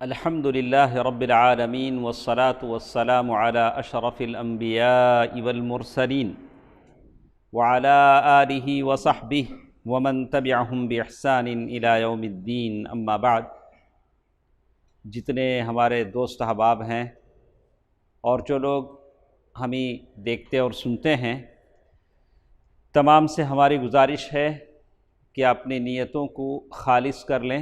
الحمد للہ رب العالمین والصلاة والسلام علی اشرف الانبیاء والمرسلین وعلی آلہ وصحبہ ومن تبعہم باحسان الی یوم الدین، اما بعد۔ جتنے ہمارے دوست احباب ہیں اور جو لوگ ہمیں دیکھتے اور سنتے ہیں، تمام سے ہماری گزارش ہے کہ اپنی نیتوں کو خالص کر لیں،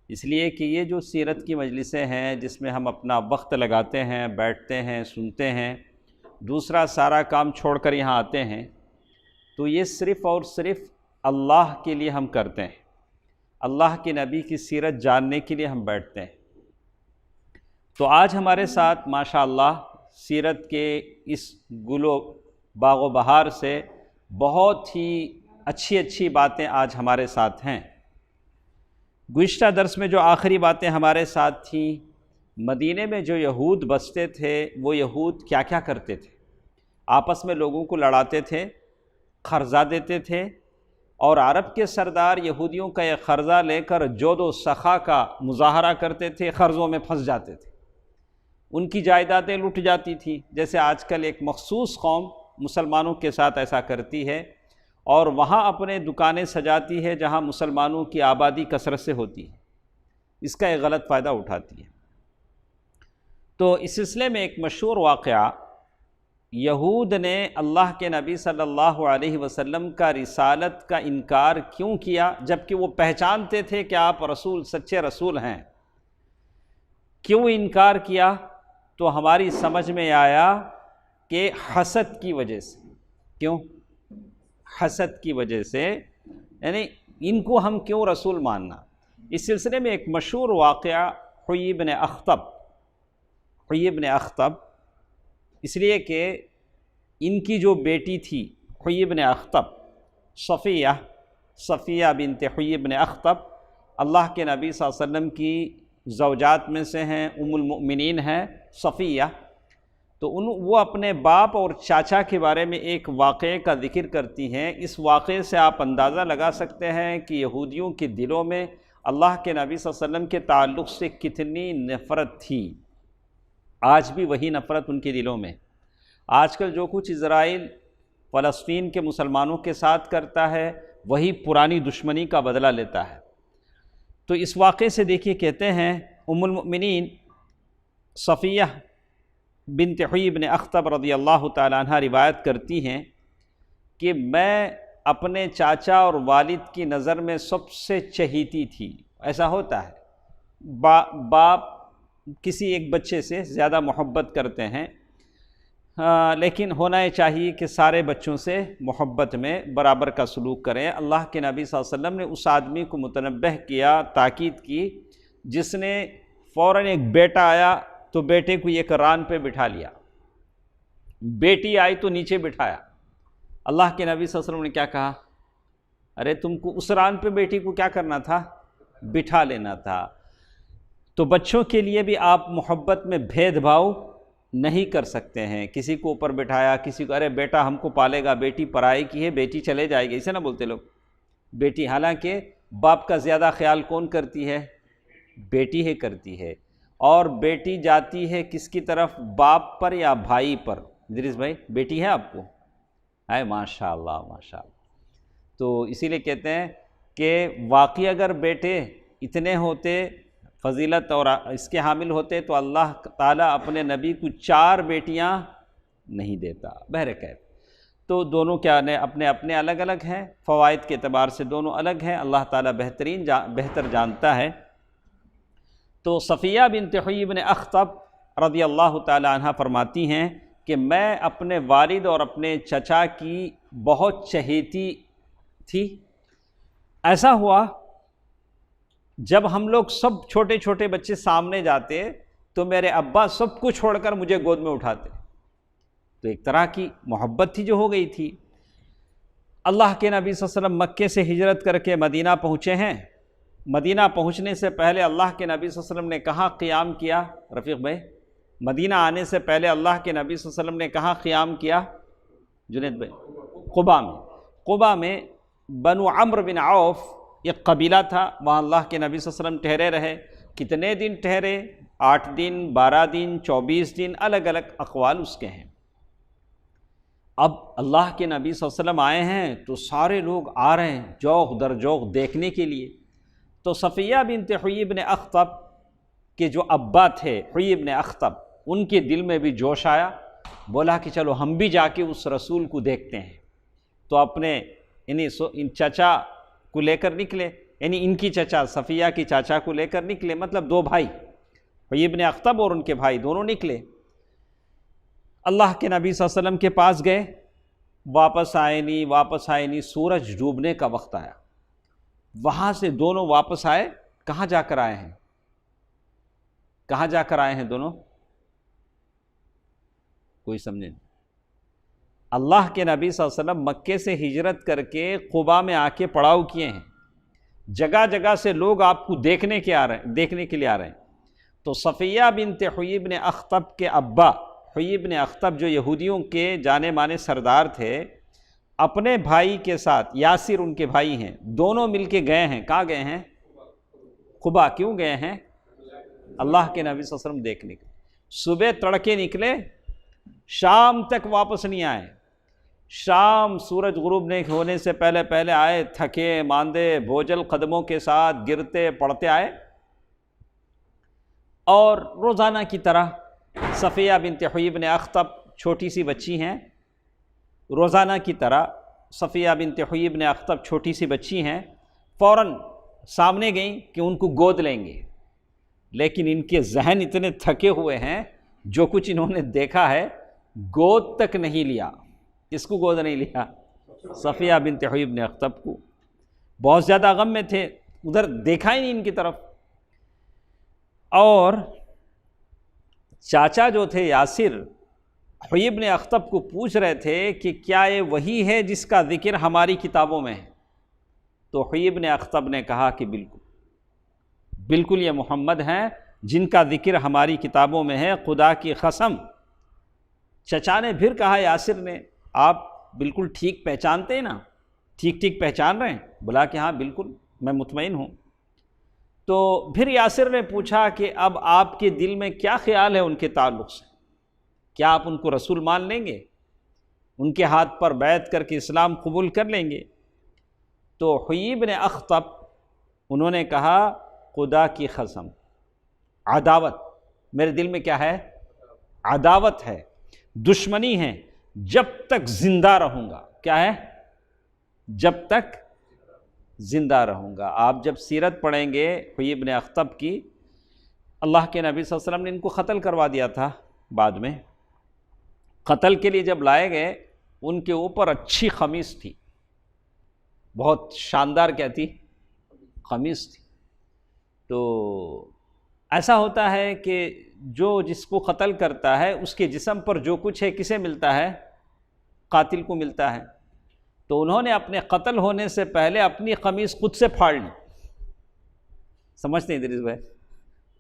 اس لیے کہ یہ جو سیرت کی مجلسیں ہیں جس میں ہم اپنا وقت لگاتے ہیں، بیٹھتے ہیں، سنتے ہیں، دوسرا سارا کام چھوڑ کر یہاں آتے ہیں، تو یہ صرف اور صرف اللہ کے لیے ہم کرتے ہیں، اللہ کے نبی کی سیرت جاننے کے لیے ہم بیٹھتے ہیں۔ تو آج ہمارے ساتھ ماشاءاللہ سیرت کے اس گل و باغ و بہار سے بہت ہی اچھی باتیں آج ہمارے ساتھ ہیں۔ گزشتہ درس میں جو آخری باتیں ہمارے ساتھ تھیں، مدینے میں جو یہود بستے تھے وہ یہود کیا کیا کرتے تھے، آپس میں لوگوں کو لڑاتے تھے، قرضہ دیتے تھے، اور عرب کے سردار یہودیوں کا یہ قرضہ لے کر جود و سخا کا مظاہرہ کرتے تھے، قرضوں میں پھنس جاتے تھے، ان کی جائیدادیں لٹ جاتی تھیں، جیسے آج کل ایک مخصوص قوم مسلمانوں کے ساتھ ایسا کرتی ہے اور وہاں اپنے دکانیں سجاتی ہے جہاں مسلمانوں کی آبادی کثرت سے ہوتی ہے، اس کا ایک غلط فائدہ اٹھاتی ہے۔ تو اس سلسلے میں ایک مشہور واقعہ، یہود نے اللہ کے نبی صلی اللہ علیہ وسلم کا رسالت کا انکار کیوں کیا، جبکہ وہ پہچانتے تھے کہ آپ رسول، سچے رسول ہیں؟ کیوں انکار کیا؟ تو ہماری سمجھ میں آیا کہ حسد کی وجہ سے۔ کیوں؟ حسد کی وجہ سے، یعنی ان کو ہم کیوں رسول ماننا۔ اس سلسلے میں ایک مشہور واقعہ حیی بن اخطب، اس لیے کہ ان کی جو بیٹی تھی حیی بن اخطب، صفیہ بنت حیی بن اخطب، اللہ کے نبی صلی اللہ علیہ وسلم کی زوجات میں سے ہیں، ام المؤمنین ہیں صفیہ۔ تو وہ اپنے باپ اور چاچا کے بارے میں ایک واقعے کا ذکر کرتی ہیں۔ اس واقعے سے آپ اندازہ لگا سکتے ہیں کہ یہودیوں کے دلوں میں اللہ کے نبی صلی اللہ علیہ وسلم کے تعلق سے کتنی نفرت تھی۔ آج بھی وہی نفرت ان کے دلوں میں۔ آج کل جو کچھ اسرائیل فلسطین کے مسلمانوں کے ساتھ کرتا ہے، وہی پرانی دشمنی کا بدلہ لیتا ہے۔ تو اس واقعے سے دیکھیے، کہتے ہیں ام المؤمنین صفیہ بنت حیی بن اخطب رضی اللہ تعالیٰ عنہ روایت کرتی ہیں کہ میں اپنے چاچا اور والد کی نظر میں سب سے چہیتی تھی۔ ایسا ہوتا ہے، باپ کسی ایک بچے سے زیادہ محبت کرتے ہیں، لیکن ہونا یہ چاہیے کہ سارے بچوں سے محبت میں برابر کا سلوک کریں۔ اللہ کے نبی صلی اللہ علیہ وسلم نے اس آدمی کو متنبہ کیا، تاکید کی، جس نے فوراً ایک بیٹا آیا تو بیٹے کو ایک ران پہ بٹھا لیا، بیٹی آئی تو نیچے بٹھایا۔ اللہ کے نبی صلی اللہ علیہ وسلم نے کیا کہا؟ ارے تم کو اس ران پہ بیٹی کو کیا کرنا تھا؟ بٹھا لینا تھا۔ تو بچوں کے لیے بھی آپ محبت میں بھید بھاؤ نہیں کر سکتے ہیں، کسی کو اوپر بٹھایا، کسی کو ارے بیٹا ہم کو پالے گا، بیٹی پرائے کی ہے، بیٹی چلے جائے گی، اسے نہ بولتے لوگ بیٹی۔ حالانکہ باپ کا زیادہ خیال کون کرتی ہے؟ بیٹی ہی کرتی ہے۔ اور بیٹی جاتی ہے کس کی طرف؟ باپ پر یا بھائی پر؟ ادریس بھائی بیٹی ہے آپ کو؟ ہے، ماشاء اللہ ماشاء اللہ۔ تو اسی لیے کہتے ہیں کہ واقعی اگر بیٹے اتنے ہوتے، فضیلت اور اس کے حامل ہوتے، تو اللہ تعالیٰ اپنے نبی کو 4 بیٹیاں نہیں دیتا۔ بہرکیف تو دونوں کیا اپنے الگ الگ ہیں، فوائد کے اعتبار سے دونوں الگ ہیں، اللہ تعالیٰ بہتر جانتا ہے۔ تو صفیہ بنت حیی بن اخطب رضی اللہ تعالی عنہ فرماتی ہیں کہ میں اپنے والد اور اپنے چچا کی بہت چہیتی تھی۔ ایسا ہوا جب ہم لوگ سب چھوٹے چھوٹے بچے سامنے جاتے تو میرے ابا سب کو چھوڑ کر مجھے گود میں اٹھاتے، تو ایک طرح کی محبت تھی جو ہو گئی تھی۔ اللہ کے نبی صلی اللہ علیہ وسلم مکے سے ہجرت کر کے مدینہ پہنچے ہیں۔ مدینہ پہنچنے سے پہلے اللہ کے نبی صلی اللہ علیہ وسلم نے کہاں قیام کیا؟ رفیق بھائی، مدینہ آنے سے پہلے اللہ کے نبی صلی اللہ علیہ وسلم نے کہاں قیام کیا؟ جنید بھائی، قباء میں بنو عمرو بن عوف ایک قبیلہ تھا، وہاں اللہ کے نبی صلی اللہ علیہ وسلم ٹھہرے رہے، کتنے دن ٹھہرے، 8 دن، 12 دن، 24 دن، الگ الگ اقوال اس کے ہیں۔ اب اللہ کے نبی صلی اللہ علیہ وسلم آئے ہیں تو سارے لوگ آ رہے ہیں جوق در جوق دیکھنے کے لیے۔ تو صفیہ بنت حیی بن اخطب کے جو ابا تھے، حیی بن اخطب، ان کے دل میں بھی جوش آیا، بولا کہ چلو ہم بھی جا کے اس رسول کو دیکھتے ہیں۔ تو اپنے ان چچا کو لے کر نکلے، یعنی ان کی چچا صفیہ کی چاچا کو لے کر نکلے، مطلب 2 بھائی، حیی بن اخطب اور ان کے بھائی دونوں نکلے۔ اللہ کے نبی صلی اللہ علیہ وسلم کے پاس گئے، واپس آئے نہیں، سورج ڈوبنے کا وقت آیا، وہاں سے دونوں واپس آئے۔ کہاں جا کر آئے ہیں؟ کہاں جا کر آئے ہیں دونوں؟ کوئی سمجھے نہیں۔ اللہ کے نبی صلی اللہ علیہ وسلم مکے سے ہجرت کر کے قباء میں آ کے پڑاؤ کیے ہیں، جگہ جگہ سے لوگ آپ کو دیکھنے کے لیے آ رہے ہیں۔ تو صفیہ بنت حیی بن اخطب کے ابا، حیی بن اخطب جو یہودیوں کے جانے مانے سردار تھے، اپنے بھائی کے ساتھ، یاسر ان کے بھائی ہیں، دونوں مل کے گئے ہیں۔ کہاں گئے ہیں؟ قباء۔ کیوں گئے ہیں؟ اللہ کے نبی صلی اللہ علیہ وسلم دیکھنے کے۔ صبح تڑکے نکلے، شام تک واپس نہیں آئے۔ شام سورج غروب ہونے سے پہلے آئے، تھکے ماندے بوجھل قدموں کے ساتھ گرتے پڑتے آئے، اور روزانہ کی طرح صفیہ بنت حیی بن اخطب چھوٹی سی بچی ہیں، روزانہ کی طرح صفیہ بنت حیی بن اخطب چھوٹی سی بچی ہیں، فوراً سامنے گئیں کہ ان کو گود لیں گے، لیکن ان کے ذہن اتنے تھکے ہوئے ہیں، جو کچھ انہوں نے دیکھا ہے گود تک نہیں لیا۔ کس کو گود نہیں لیا؟ صفیہ بنت حیی بن اخطب کو۔ بہت زیادہ غم میں تھے، ادھر دیکھا ہی نہیں ان کی طرف۔ اور چاچا جو تھے یاسر، حیی بن اخطب کو پوچھ رہے تھے کہ کیا یہ وہی ہے جس کا ذکر ہماری کتابوں میں ہے؟ تو حیی بن اخطب نے کہا کہ بالکل یہ محمد ہیں جن کا ذکر ہماری کتابوں میں ہے، خدا کی قسم۔ چچا نے پھر کہا یاسر نے، آپ بالکل ٹھیک پہچانتے ہیں نا؟ ٹھیک پہچان رہے ہیں؟ بولا کہ ہاں بالکل، میں مطمئن ہوں۔ تو پھر یاسر نے پوچھا کہ اب آپ کے دل میں کیا خیال ہے ان کے تعلق سے؟ کیا آپ ان کو رسول مان لیں گے؟ ان کے ہاتھ پر بیعت کر کے اسلام قبول کر لیں گے؟ تو حیی بن اخطب انہوں نے کہا، خدا کی قسم، عداوت میرے دل میں کیا ہے؟ عداوت ہے، دشمنی ہے، جب تک زندہ رہوں گا۔ کیا ہے؟ جب تک زندہ رہوں گا۔ آپ جب سیرت پڑھیں گے حیی بن اخطب کی، اللہ کے نبی صلی اللہ علیہ وسلم نے ان کو قتل کروا دیا تھا۔ بعد میں قتل کے لیے جب لائے گئے، ان کے اوپر اچھی قمیص تھی، بہت شاندار کیا تھی؟ قمیص تھی۔ تو ایسا ہوتا ہے کہ جس کو قتل کرتا ہے اس کے جسم پر جو کچھ ہے کسے ملتا ہے؟ قاتل کو ملتا ہے۔ تو انہوں نے اپنے قتل ہونے سے پہلے اپنی قمیص خود سے پھاڑ لی۔ سمجھتے ہیں ادریس بھائی؟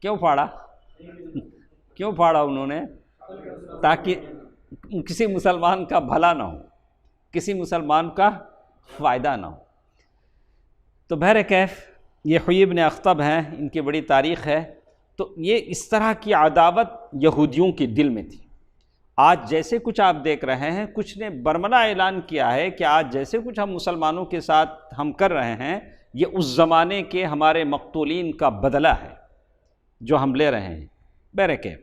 کیوں پھاڑا؟ کیوں پھاڑا انہوں نے؟ تاکہ کسی مسلمان کا بھلا نہ ہو، کسی مسلمان کا فائدہ نہ ہو۔ تو بہرکیف یہ حیی بن اخطب ہیں، ان کی بڑی تاریخ ہے۔ تو یہ اس طرح کی عداوت یہودیوں کے دل میں تھی۔ آج جیسے کچھ آپ دیکھ رہے ہیں، کچھ نے برملا اعلان کیا ہے کہ آج جیسے کچھ ہم مسلمانوں کے ساتھ ہم کر رہے ہیں، یہ اس زمانے کے ہمارے مقتولین کا بدلہ ہے جو ہم لے رہے ہیں۔ بہرکیف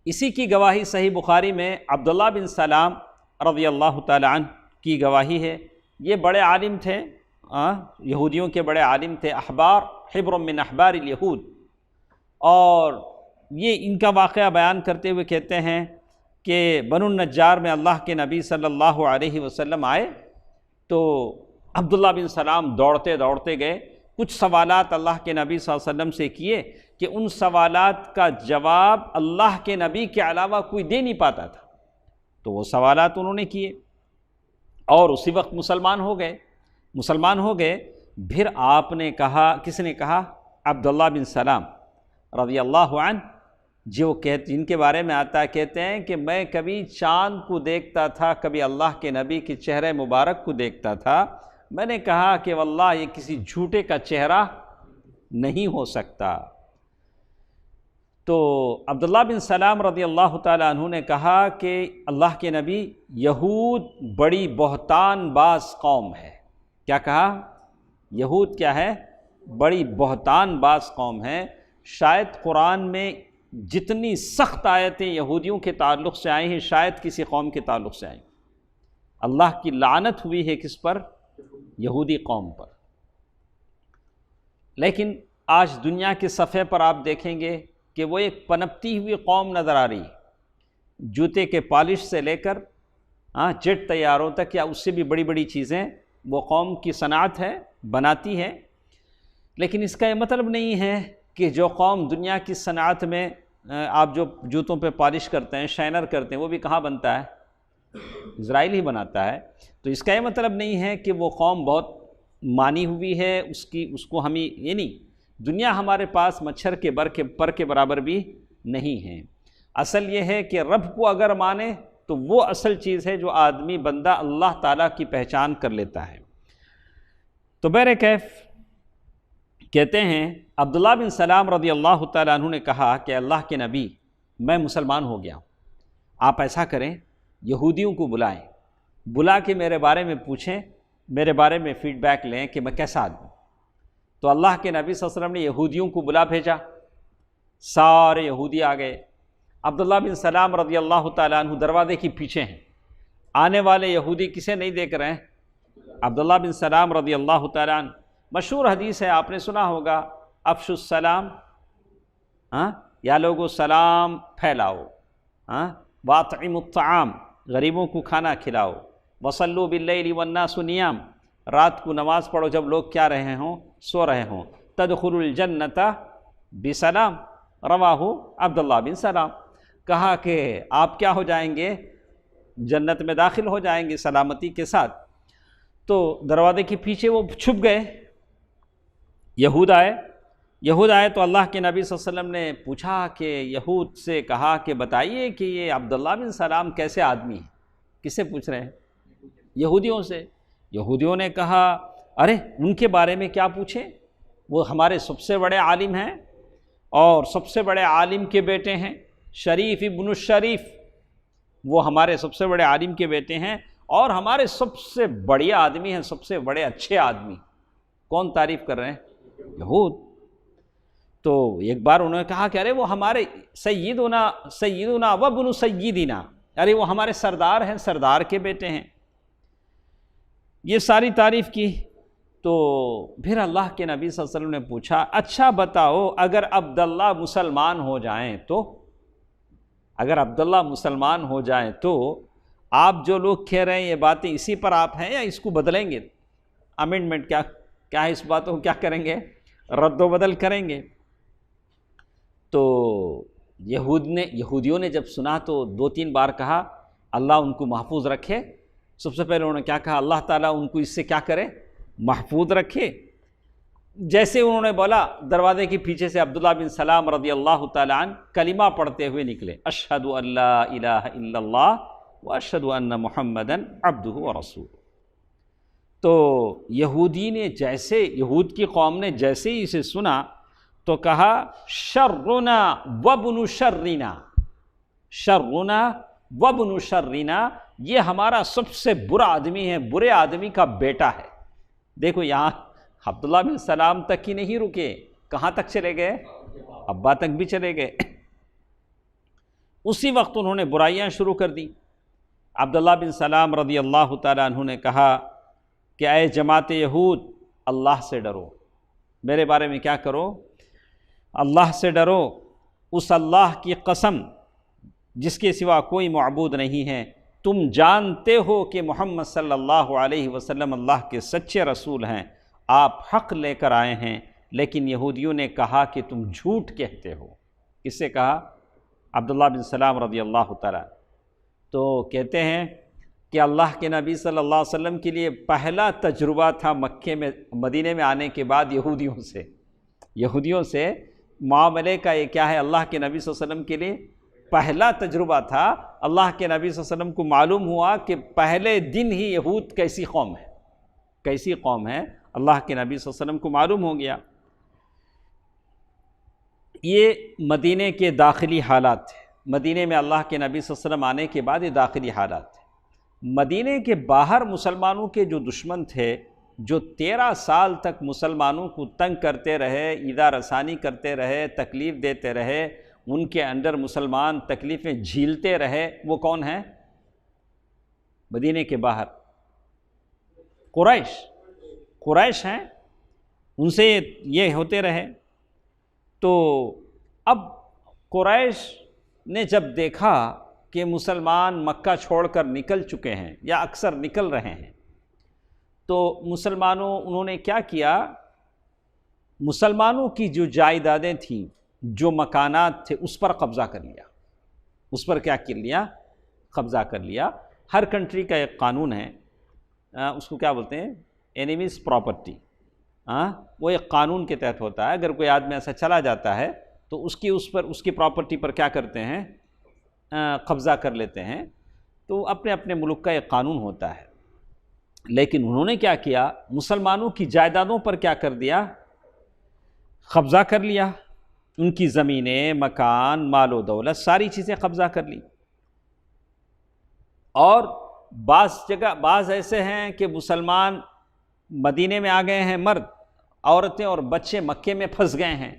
اسی کی گواہی صحیح بخاری میں عبداللہ بن سلام رضی اللہ تعالی عنہ کی گواہی ہے۔ یہ بڑے عالم تھے، یہودیوں کے بڑے عالم تھے، احبار، حبر من احبار الیہود۔ اور یہ ان کا واقعہ بیان کرتے ہوئے کہتے ہیں کہ بنو النجار میں اللہ کے نبی صلی اللہ علیہ وسلم آئے تو عبداللہ بن سلام دوڑتے گئے، کچھ سوالات اللہ کے نبی صلی اللہ علیہ وسلم سے کیے کہ ان سوالات کا جواب اللہ کے نبی کے علاوہ کوئی دے نہیں پاتا تھا۔ تو وہ سوالات انہوں نے کیے اور اسی وقت مسلمان ہو گئے۔ پھر آپ نے کہا، کس نے کہا؟ عبداللہ بن سلام رضی اللہ عنہ، جن کے بارے میں آتا ہے، کہتے ہیں کہ میں کبھی چاند کو دیکھتا تھا، کبھی اللہ کے نبی کے چہرے مبارک کو دیکھتا تھا۔ میں نے کہا کہ واللہ یہ کسی جھوٹے کا چہرہ نہیں ہو سکتا۔ تو عبداللہ بن سلام رضی اللہ تعالیٰ عنہ نے کہا کہ اللہ کے نبی، یہود بڑی بہتان باز قوم ہے۔ کیا کہا؟ یہود کیا ہے؟ بڑی بہتان باز قوم ہے۔ شاید قرآن میں جتنی سخت آیتیں یہودیوں کے تعلق سے آئی ہیں شاید کسی قوم کے تعلق سے آئیں۔ اللہ کی لعنت ہوئی ہے کس پر؟ یہودی قوم پر۔ لیکن آج دنیا کے صفحے پر آپ دیکھیں گے کہ وہ ایک پنپتی ہوئی قوم نظر آ رہی ہے۔ جوتے کے پالش سے لے کر جیٹ طیاروں تک یا اس سے بھی بڑی بڑی چیزیں وہ قوم کی صنعت ہے، بناتی ہے۔ لیکن اس کا یہ مطلب نہیں ہے کہ جو قوم دنیا کی صنعت میں آپ جو جوتوں پہ پالش کرتے ہیں، شائنر کرتے ہیں، وہ بھی کہاں بنتا ہے؟ اسرائیل ہی بناتا ہے۔ تو اس کا یہ مطلب نہیں ہے کہ وہ قوم بہت مانی ہوئی ہے، اس کو ہمیں یہ نہیں، دنیا ہمارے پاس مچھر کے پر کے برابر بھی نہیں ہے۔ اصل یہ ہے کہ رب کو اگر مانے تو وہ اصل چیز ہے جو آدمی بندہ اللہ تعالیٰ کی پہچان کر لیتا ہے۔ تو بہرکیف کہتے ہیں عبداللہ بن سلام رضی اللہ تعالیٰ عنہ نے کہا کہ اللہ کے نبی، میں مسلمان ہو گیا ہوں، آپ ایسا کریں یہودیوں کو بلائیں، بلا کے میرے بارے میں پوچھیں، میرے بارے میں فیڈ بیک لیں کہ میں کیسا آدمی۔ تو اللہ کے نبی صلی اللہ علیہ وسلم نے یہودیوں کو بلا بھیجا، سارے یہودی آ گئے۔ عبداللہ بن سلام رضی اللہ تعالیٰ عنہ دروازے کے پیچھے ہیں، آنے والے یہودی کسے نہیں دیکھ رہے ہیں؟ عبداللہ بن سلام رضی اللہ تعالیٰ عنہ۔ مشہور حدیث ہے، آپ نے سنا ہوگا، افشوا السلام، یا لوگو سلام پھیلاؤ، واطعموا الطعام، غریبوں کو کھانا کھلاؤ، وصلوا باللیل والناس نیام، رات کو نماز پڑھو جب لوگ کیا رہے ہوں؟ سو رہے ہوں، تدخلوا الجنۃ بسلام، رواہ عبداللہ بن سلام۔ کہا کہ آپ کیا ہو جائیں گے؟ جنت میں داخل ہو جائیں گے سلامتی کے ساتھ۔ تو دروازے کے پیچھے وہ چھپ گئے، یہود آئے تو اللہ کے نبی صلی اللہ علیہ وسلم نے پوچھا کہ یہود سے کہا کہ بتائیے کہ یہ عبداللہ بن سلام کیسے آدمی ہے؟ کس سے پوچھ رہے ہیں؟ یہودیوں سے۔ یہودیوں نے کہا ارے ان کے بارے میں کیا پوچھیں، وہ ہمارے سب سے بڑے عالم ہیں اور سب سے بڑے عالم کے بیٹے ہیں، شریف ابن الشریف، وہ ہمارے سب سے بڑے عالم کے بیٹے ہیں اور ہمارے سب سے بڑے آدمی ہیں، سب سے بڑے اچھے آدمی۔ کون تعریف کر رہے ہیں؟ یہود۔ تو ایک بار انہوں نے کہا کہ ارے وہ ہمارے سیدنا وابن سیدنا، ارے وہ ہمارے سردار ہیں، سردار کے بیٹے ہیں۔ یہ ساری تعریف کی۔ تو پھر اللہ کے نبی صلی اللہ علیہ وسلم نے پوچھا اچھا بتاؤ اگر عبداللہ مسلمان ہو جائیں تو، اگر عبداللہ مسلمان ہو جائیں تو آپ جو لوگ کہہ رہے ہیں یہ باتیں اسی پر آپ ہیں یا اس کو بدلیں گے؟ امینڈمنٹ کیا ہے، اس باتوں کو کیا کریں گے؟ رد و بدل کریں گے۔ تو یہودیوں نے جب سنا تو 2-3 بار کہا اللہ ان کو محفوظ رکھے۔ سب سے پہلے انہوں نے کیا کہا؟ اللہ تعالیٰ ان کو اس سے کیا کرے؟ محفوظ رکھے۔ جیسے انہوں نے بولا، دروازے کے پیچھے سے عبداللہ بن سلام رضی اللہ تعالیٰ عنہ کلمہ پڑھتے ہوئے نکلے، اشہد ان لا الہ الا اللہ واشہد ان محمدًا عبدہ ورسولہ۔ تو یہود کی قوم نے جیسے ہی اسے سنا تو کہا شرنا وابن شرنا، شرنا وابن شرنا، یہ ہمارا سب سے برا آدمی ہے، برے آدمی کا بیٹا ہے۔ دیکھو یہاں عبداللہ بن سلام تک ہی نہیں رکے، کہاں تک چلے گئے؟ ابا تک بھی چلے گئے۔ اسی وقت انہوں نے برائیاں شروع کر دی۔ عبداللہ بن سلام رضی اللہ تعالیٰ عنہ نے کہا کہ اے جماعت یہود، اللہ سے ڈرو، میرے بارے میں کیا کرو؟ اللہ سے ڈرو، اس اللہ کی قسم جس کے سوا کوئی معبود نہیں ہے۔ تم جانتے ہو کہ محمد صلی اللہ علیہ وسلم اللہ کے سچے رسول ہیں، آپ حق لے کر آئے ہیں، لیکن یہودیوں نے کہا کہ تم جھوٹ کہتے ہو۔ کس سے کہا؟ عبداللہ بن سلام رضی اللہ تعالیٰ۔ تو کہتے ہیں کہ اللہ کے نبی صلی اللہ علیہ وسلم کے لیے پہلا تجربہ تھا مکے میں، مدینے میں آنے کے بعد یہودیوں سے معاملے کا یہ کیا ہے؟ اللہ کے نبی صلی اللہ علیہ وسلم کے لیے پہلا تجربہ تھا۔ اللہ کے نبی صلی اللہ علیہ وسلم کو معلوم ہوا کہ پہلے دن ہی یہود کیسی قوم ہے، اللہ کے نبی صلی اللہ علیہ وسلم کو معلوم ہو گیا۔ یہ مدینے کے داخلی حالات تھے، مدینے میں اللہ کے نبی صلی اللہ علیہ وسلم آنے کے بعد یہ داخلی حالات تھے۔ مدینے کے باہر مسلمانوں کے جو دشمن تھے، جو 13 سال تک مسلمانوں کو تنگ کرتے رہے، ایذا رسانی کرتے رہے، تکلیف دیتے رہے، ان کے اندر مسلمان تکلیفیں جھیلتے رہے، وہ کون ہیں؟ مدینے کے باہر قریش ہیں، ان سے یہ ہوتے رہے۔ تو اب قریش نے جب دیکھا کہ مسلمان مکہ چھوڑ کر نکل چکے ہیں یا اکثر نکل رہے ہیں، تو انہوں نے کیا کیا؟ مسلمانوں کی جو جائیدادیں تھیں، جو مکانات تھے، اس پر قبضہ کر لیا۔ اس پر کیا کر لیا؟ قبضہ کر لیا۔ ہر کنٹری کا ایک قانون ہے، اس کو کیا بولتے ہیں؟ Enemies property. وہ ایک قانون کے تحت ہوتا ہے، اگر کوئی آدمی ایسا چلا جاتا ہے تو اس کی پراپرٹی پر کیا کرتے ہیں؟ قبضہ کر لیتے ہیں۔ تو اپنے اپنے ملک کا ایک قانون ہوتا ہے، لیکن انہوں نے کیا کیا؟ مسلمانوں کی جائیدادوں پر کیا کر دیا؟ قبضہ کر لیا۔ ان کی زمینیں، مکان، مال و دولت، ساری چیزیں قبضہ کر لی۔ اور بعض ایسے ہیں کہ مسلمان مدینے میں آ گئے ہیں، مرد، عورتیں اور بچے مکے میں پھنس گئے ہیں،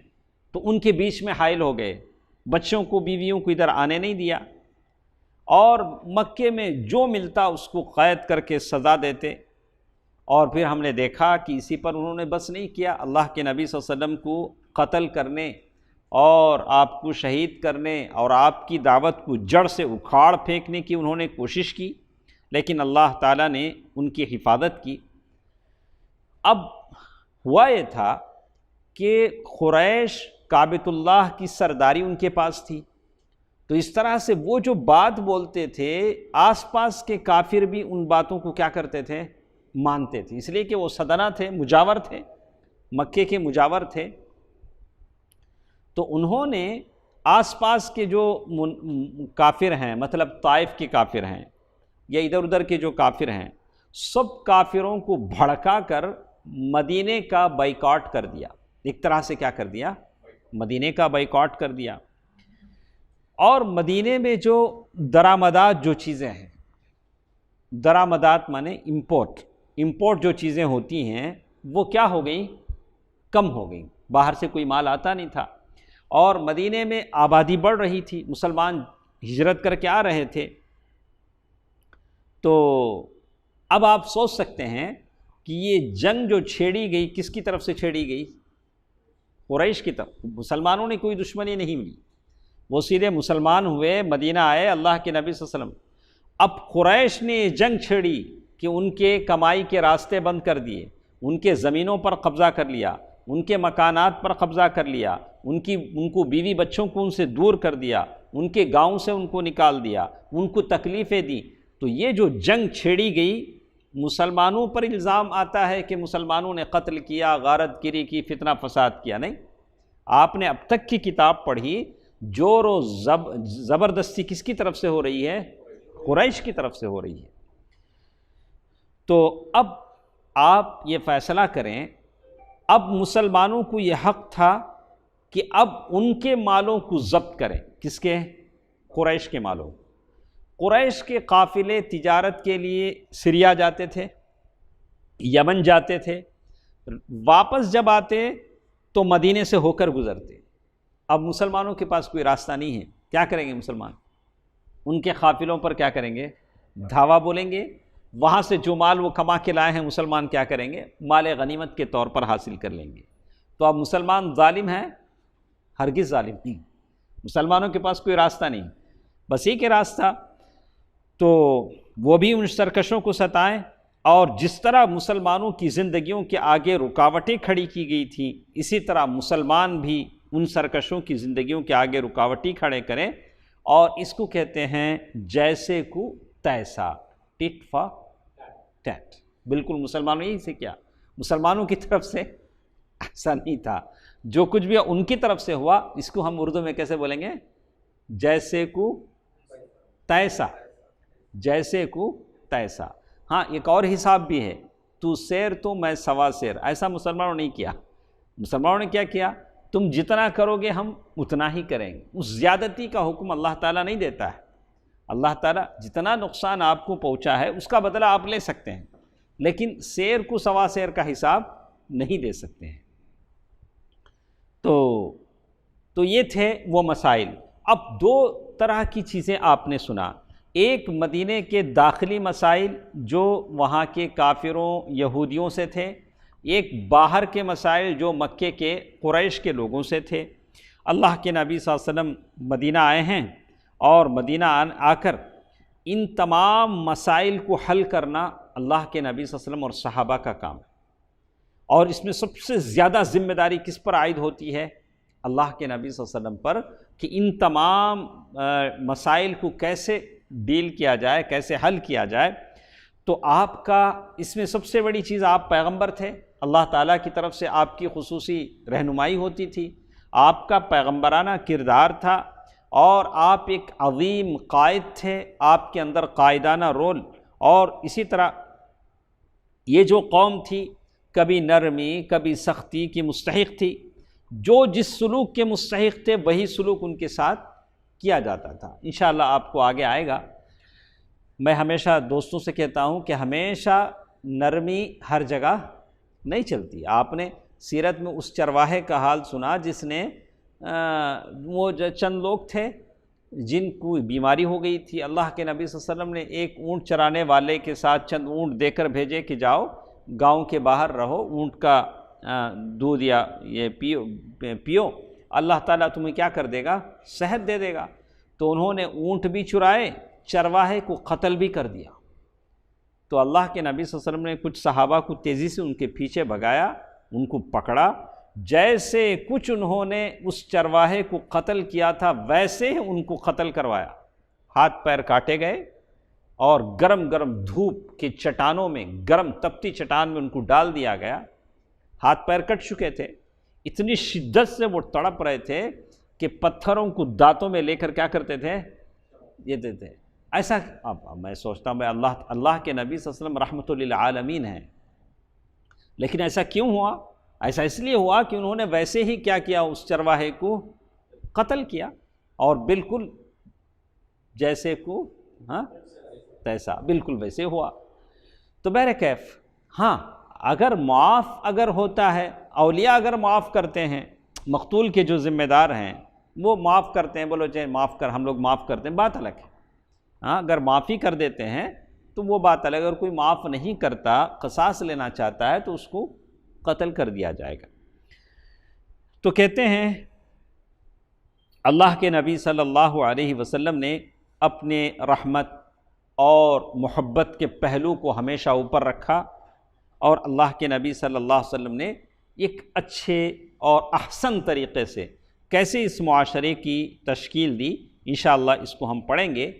تو ان کے بیچ میں حائل ہو گئے، بچوں کو، بیویوں کو ادھر آنے نہیں دیا، اور مکے میں جو ملتا اس کو قید کر کے سزا دیتے۔ اور پھر ہم نے دیکھا کہ اسی پر انہوں نے بس نہیں کیا، اللہ کے نبی صلی اللہ علیہ وسلم کو قتل کرنے اور آپ کو شہید کرنے اور آپ کی دعوت کو جڑ سے اکھاڑ پھینکنے کی انہوں نے کوشش کی، لیکن اللہ تعالیٰ نے ان کی حفاظت کی۔ اب ہوا یہ تھا کہ قریش کعبۃ اللہ کی سرداری ان کے پاس تھی، تو اس طرح سے وہ جو بات بولتے تھے، آس پاس کے کافر بھی ان باتوں کو کیا کرتے تھے؟ مانتے تھے، اس لیے کہ وہ صدنہ تھے، مجاور تھے، مکے کے مجاور تھے۔ تو انہوں نے آس پاس کے جو کافر ہیں، مطلب طائف کے کافر ہیں یا ادھر ادھر کے جو کافر ہیں، سب کافروں کو بھڑکا کر مدینے کا بائیکاٹ کر دیا۔ ایک طرح سے کیا کر دیا؟ مدینے کا بائیکاٹ کر دیا۔ اور مدینے میں جو درآمدات جو چیزیں ہیں، درآمدات مانے امپورٹ جو چیزیں ہوتی ہیں، وہ کیا ہو گئی؟ کم ہو گئی۔ باہر سے کوئی مال آتا نہیں تھا، اور مدینے میں آبادی بڑھ رہی تھی، مسلمان ہجرت کر کے آ رہے تھے۔ تو اب آپ سوچ سکتے ہیں کہ یہ جنگ جو چھیڑی گئی، کس کی طرف سے چھیڑی گئی؟ قریش کی طرف۔ مسلمانوں نے کوئی دشمنی نہیں ملی، وہ سیدھے مسلمان ہوئے، مدینہ آئے، اللہ کے نبی صلی اللہ علیہ وسلم۔ اب قریش نے یہ جنگ چھیڑی کہ ان کے کمائی کے راستے بند کر دیے، ان کے زمینوں پر قبضہ کر لیا، ان کے مکانات پر قبضہ کر لیا، ان کو بیوی بچوں کو ان سے دور کر دیا، ان کے گاؤں سے ان کو نکال دیا، ان کو تکلیفیں دی۔ تو یہ جو جنگ چھیڑی گئی، مسلمانوں پر الزام آتا ہے کہ مسلمانوں نے قتل کیا، غارت گری کی، فتنہ فساد کیا۔ نہیں، آپ نے اب تک کی کتاب پڑھی، زور و زبردستی کس کی طرف سے ہو رہی ہے؟ قریش کی طرف سے ہو رہی ہے۔ تو اب آپ یہ فیصلہ کریں، اب مسلمانوں کو یہ حق تھا کہ اب ان کے مالوں کو ضبط کریں۔ کس کے؟ قریش کے مالوں۔ قریش کے قافلے تجارت کے لیے سریا جاتے تھے، یمن جاتے تھے، واپس جب آتے تو مدینے سے ہو کر گزرتے۔ اب مسلمانوں کے پاس کوئی راستہ نہیں ہے، کیا کریں گے مسلمان؟ ان کے قافلوں پر کیا کریں گے؟ دھاوا بولیں گے۔ وہاں سے جو مال وہ کما کے لائے ہیں، مسلمان کیا کریں گے؟ مال غنیمت کے طور پر حاصل کر لیں گے۔ تو اب مسلمان ظالم ہیں؟ ہرگز ظالم نہیں۔ مسلمانوں کے پاس کوئی راستہ نہیں، بس ایک ہی راستہ، تو وہ بھی ان سرکشوں کو ستائیں، اور جس طرح مسلمانوں کی زندگیوں کے آگے رکاوٹیں کھڑی کی گئی تھیں، اسی طرح مسلمان بھی ان سرکشوں کی زندگیوں کے آگے رکاوٹیں کھڑے کریں۔ اور اس کو کہتے ہیں جیسے کو تیسا، ٹٹ فار ٹیٹ۔ بالکل مسلمانوں یہی سے کیا، مسلمانوں کی طرف سے ایسا نہیں تھا، جو کچھ بھی ان کی طرف سے ہوا، اس کو ہم اردو میں کیسے بولیں گے؟ جیسے کو تیسا، جیسے کو تیسا۔ ہاں، ایک اور حساب بھی ہے، تو سیر تو میں سوا سیر، ایسا مسلمانوں نے نہیں کیا۔ مسلمانوں نے کیا کیا؟ تم جتنا کرو گے ہم اتنا ہی کریں گے۔ اس زیادتی کا حکم اللہ تعالیٰ نہیں دیتا ہے۔ اللہ تعالیٰ جتنا نقصان آپ کو پہنچا ہے اس کا بدلہ آپ لے سکتے ہیں، لیکن سیر کو سوا سیر کا حساب نہیں دے سکتے ہیں۔ تو یہ تھے وہ مسائل۔ اب دو طرح کی چیزیں آپ نے سنا، ایک مدینے کے داخلی مسائل جو وہاں کے کافروں یہودیوں سے تھے، ایک باہر کے مسائل جو مکے کے قریش کے لوگوں سے تھے۔ اللہ کے نبی صلی اللہ علیہ وسلم مدینہ آئے ہیں اور مدینہ آ کر ان تمام مسائل کو حل کرنا اللہ کے نبی صلی اللہ علیہ وسلم اور صحابہ کا کام ہے۔ اور اس میں سب سے زیادہ ذمہ داری کس پر عائد ہوتی ہے؟ اللہ کے نبی صلی اللہ علیہ وسلم پر، کہ ان تمام مسائل کو کیسے ڈیل کیا جائے، کیسے حل کیا جائے۔ تو آپ کا اس میں سب سے بڑی چیز، آپ پیغمبر تھے، اللہ تعالیٰ کی طرف سے آپ کی خصوصی رہنمائی ہوتی تھی، آپ کا پیغمبرانہ کردار تھا، اور آپ ایک عظیم قائد تھے، آپ کے اندر قائدانہ رول۔ اور اسی طرح یہ جو قوم تھی کبھی نرمی کبھی سختی کی مستحق تھی، جو جس سلوک کے مستحق تھے وہی سلوک ان کے ساتھ کیا جاتا تھا۔ انشاءاللہ آپ کو آگے آئے گا۔ میں ہمیشہ دوستوں سے کہتا ہوں کہ ہمیشہ نرمی ہر جگہ نہیں چلتی۔ آپ نے سیرت میں اس چرواہے کا حال سنا جس نے وہ چند لوگ تھے جن کو بیماری ہو گئی تھی، اللہ کے نبی صلی اللہ علیہ وسلم نے ایک اونٹ چرانے والے کے ساتھ چند اونٹ دے کر بھیجے کہ جاؤ گاؤں کے باہر رہو، اونٹ کا دودھ یا یہ پیو، اللہ تعالیٰ تمہیں کیا کر دے گا؟ صحت دے دے گا۔ تو انہوں نے اونٹ بھی چرائے، چرواہے کو قتل بھی کر دیا۔ تو اللہ کے نبی صلی اللہ علیہ وسلم نے کچھ صحابہ کو تیزی سے ان کے پیچھے بھگایا، ان کو پکڑا، جیسے کچھ انہوں نے اس چرواہے کو قتل کیا تھا ویسے ان کو قتل کروایا، ہاتھ پیر کاٹے گئے اور گرم گرم دھوپ کے چٹانوں میں، گرم تپتی چٹان میں ان کو ڈال دیا گیا۔ ہاتھ پیر کٹ چکے تھے، اتنی شدت سے وہ تڑپ رہے تھے کہ پتھروں کو دانتوں میں لے کر کیا کرتے تھے؟ یہ دیتے۔ ایسا اب میں سوچتا ہوں میں اللہ کے نبی صلی اللہ علیہ وسلم رحمۃ للعالمین ہیں، لیکن ایسا کیوں ہوا؟ ایسا اس لیے ہوا کہ انہوں نے ویسے ہی کیا کیا، اس چرواہے کو قتل کیا، اور بالکل جیسے کو تیسا، بالکل ویسے ہوا۔ تو بہرکیف ہاں، اگر معاف اگر ہوتا ہے، اولیاء اگر معاف کرتے ہیں، مقتول کے جو ذمہ دار ہیں وہ معاف کرتے ہیں، بولو چاہے معاف کر، ہم لوگ معاف کرتے ہیں، بات الگ ہے۔ ہاں، اگر معافی کر دیتے ہیں تو وہ بات الگ ہے۔ اگر کوئی معاف نہیں کرتا، قصاص لینا چاہتا ہے تو اس کو قتل کر دیا جائے گا۔ تو کہتے ہیں اللہ کے نبی صلی اللہ علیہ وسلم نے اپنے رحمت اور محبت کے پہلو کو ہمیشہ اوپر رکھا، اور اللہ کے نبی صلی اللہ علیہ وسلم نے ایک اچھے اور احسن طریقے سے کیسے اس معاشرے کی تشکیل دی، انشاءاللہ اس کو ہم پڑھیں گے۔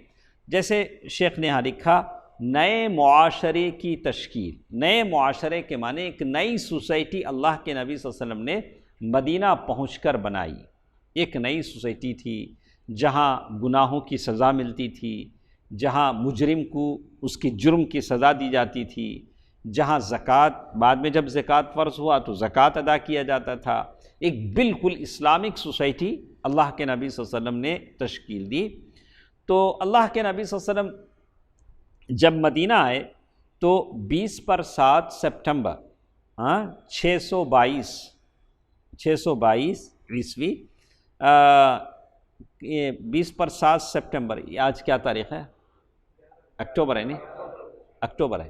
جیسے شیخ نے یہاں لکھا، نئے معاشرے کی تشکیل۔ نئے معاشرے کے معنی ایک نئی سوسائٹی اللہ کے نبی صلی اللہ علیہ وسلم نے مدینہ پہنچ کر بنائی۔ ایک نئی سوسائٹی تھی جہاں گناہوں کی سزا ملتی تھی، جہاں مجرم کو اس کی جرم کی سزا دی جاتی تھی، جہاں زکوٰۃ، بعد میں جب زکوٰۃ فرض ہوا تو زکوٰۃ ادا کیا جاتا تھا۔ ایک بالکل اسلامک سوسائٹی اللہ کے نبی صلی اللہ علیہ وسلم نے تشکیل دی۔ تو اللہ کے نبی صلی اللہ علیہ وسلم جب مدینہ آئے تو 20/7 سپٹمبر 622 عیسوی، 20/7 سپٹمبر، آج کیا تاریخ ہے؟ اکتوبر ہے، نہیں اکتوبر ہے۔